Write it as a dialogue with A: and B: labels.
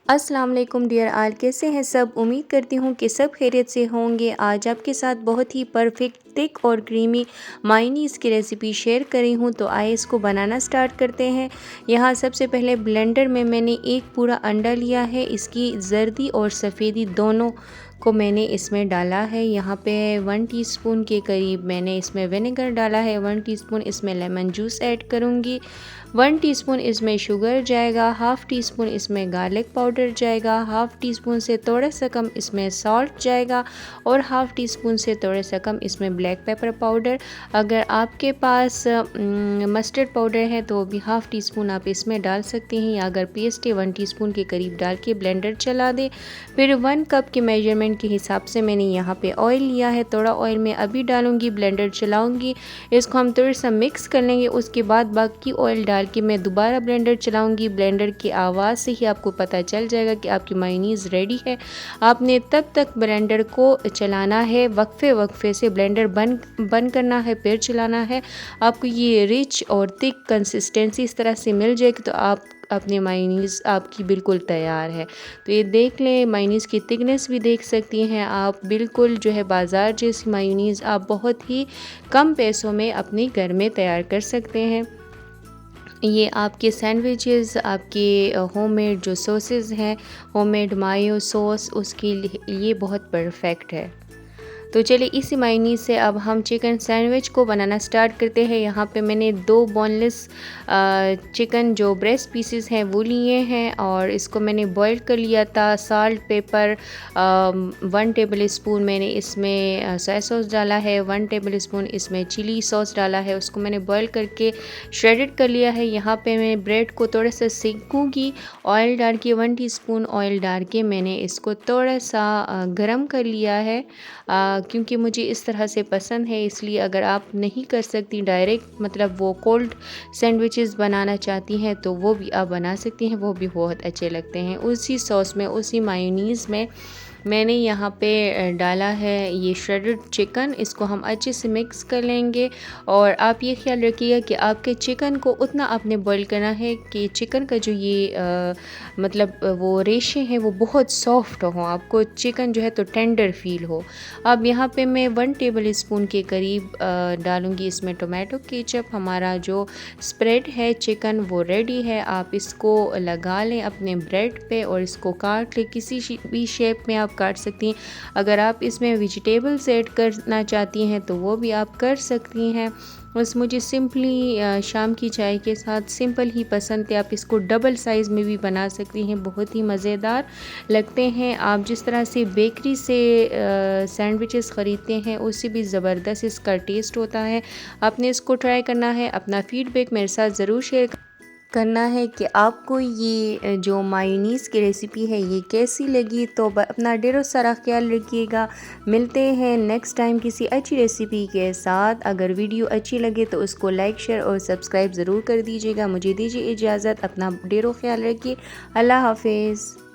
A: अस्सलाम वालेकुम डियर आल, कैसे हैं सब। उम्मीद करती हूँ कि सब खैरियत से होंगे। आज आपके साथ बहुत ही परफेक्ट थिक और क्रीमी मायोनीज़ की रेसिपी शेयर करी हूँ, तो आइए इसको बनाना स्टार्ट करते हैं। यहाँ सबसे पहले ब्लेंडर में मैंने एक पूरा अंडा लिया है। इसकी जर्दी और सफ़ेदी दोनों को मैंने इसमें डाला है। यहाँ पे 1 टीस्पून के करीब मैंने इसमें विनेगर डाला है। 1 टीस्पून इसमें लेमन जूस ऐड करूँगी। 1 टीस्पून इसमें शुगर जाएगा। हाफ़ टी स्पून इसमें गार्लिक पाउडर जाएगा। हाफ़ टी स्पून से थोड़ा सा कम इसमें सॉल्ट जाएगा और हाफ़ टी स्पून से थोड़ा सा कम इसमें ब्लैक पेपर पाउडर। अगर आपके पास मस्टर्ड पाउडर है तो भी हाफ़ टी स्पून आप इसमें डाल सकते हैं, या अगर पेस्ट है 1 टीस्पून के करीब डाल के ब्लेंडर चला दें। फिर 1 कप के मेजरमेंट के हिसाब से मैंने यहाँ पे ऑयल लिया है। थोड़ा ऑयल मैं अभी डालूँगी, ब्लेंडर चलाऊँगी, इसको हम थोड़ा सा मिक्स कर लेंगे। उसके बाद बाकी ऑयल डाल के मैं दोबारा ब्लेंडर चलाऊँगी। ब्लेंडर की आवाज़ से ही आपको पता चल जाएगा कि आपकी मायोनीज़ रेडी है। आपने तब तक ब्लेंडर को चलाना है, वक्फे वक्फे से ब्लेंडर बंद करना है, फिर चलाना है। आपको ये रिच और थिक कंसिस्टेंसी इस तरह से मिल जाएगी तो आप अपनी मायोनीज़ आपकी बिल्कुल तैयार है। तो ये देख लें, मायोनीज़ की थिकनेस भी देख सकती हैं आप। बिल्कुल जो है बाज़ार जैसी मायोनीज़ आप बहुत ही कम पैसों में अपने घर में तैयार कर सकते हैं। ये आपके सैंडविचेस, आपके होममेड जो सॉसेस हैं, होममेड मायो सॉस, उसके लिए बहुत परफेक्ट है। तो चलिए इसी मायोनीज़ से अब हम चिकन सैंडविच को बनाना स्टार्ट करते हैं। यहाँ पे मैंने 2 बोनलेस चिकन जो ब्रेस्ट पीसेस हैं वो लिए हैं और इसको मैंने बॉईल कर लिया था। साल्ट, पेपर, 1 टेबल स्पून मैंने इसमें सोया सॉस डाला है, 1 टेबल स्पून इसमें चिली सॉस डाला है। उसको मैंने बॉईल करके श्रेडेड कर लिया है। यहाँ पे मैं ब्रेड को थोड़ा सा सेकूँगी, ऑयल डाल के 1 टीस्पून ऑयल डाल के मैंने इसको थोड़ा सा गरम कर लिया है, क्योंकि मुझे इस तरह से पसंद है। इसलिए अगर आप नहीं कर सकती डायरेक्ट, मतलब वो कोल्ड सैंडविचेस बनाना चाहती हैं तो वो भी आप बना सकती हैं, वो भी बहुत अच्छे लगते हैं। उसी सॉस में, उसी मायोनीज़ में मैंने यहाँ पे डाला है ये श्रेडेड चिकन। इसको हम अच्छे से मिक्स कर लेंगे और आप ये ख्याल रखिएगा कि आपके चिकन को उतना आपने बॉईल करना है कि चिकन का जो ये मतलब वो रेशे हैं वो बहुत सॉफ्ट हो, आपको चिकन जो है तो टेंडर फील हो। अब यहाँ पे मैं 1 टेबल स्पून के करीब डालूँगी इसमें टोमेटो केचप। हमारा जो स्प्रेड है चिकन वो रेडी है। आप इसको लगा लें अपने ब्रेड पे और इसको काट लें, किसी भी शेप में आप काट सकती हैं। अगर आप इसमें वेजिटेबल्स ऐड करना चाहती हैं तो वो भी आप कर सकती हैं। बस मुझे सिंपली शाम की चाय के साथ सिंपल ही पसंद है। आप इसको डबल साइज़ में भी बना सकती हैं, बहुत ही मज़ेदार लगते हैं। आप जिस तरह से बेकरी से सैंडविचेस ख़रीदते हैं उससे भी ज़बरदस्त इसका टेस्ट होता है। आपने इसको ट्राई करना है, अपना फ़ीडबैक मेरे साथ ज़रूर शेयर करना है कि आपको ये जो मायोनीज़ की रेसिपी है ये कैसी लगी। तो अपना ढेरों सारा ख्याल रखिएगा। मिलते हैं नेक्स्ट टाइम किसी अच्छी रेसिपी के साथ। अगर वीडियो अच्छी लगे तो उसको लाइक, शेयर और सब्सक्राइब ज़रूर कर दीजिएगा। मुझे दीजिए इजाज़त, अपना ढेरों ख्याल रखिए। अल्लाह हाफिज़।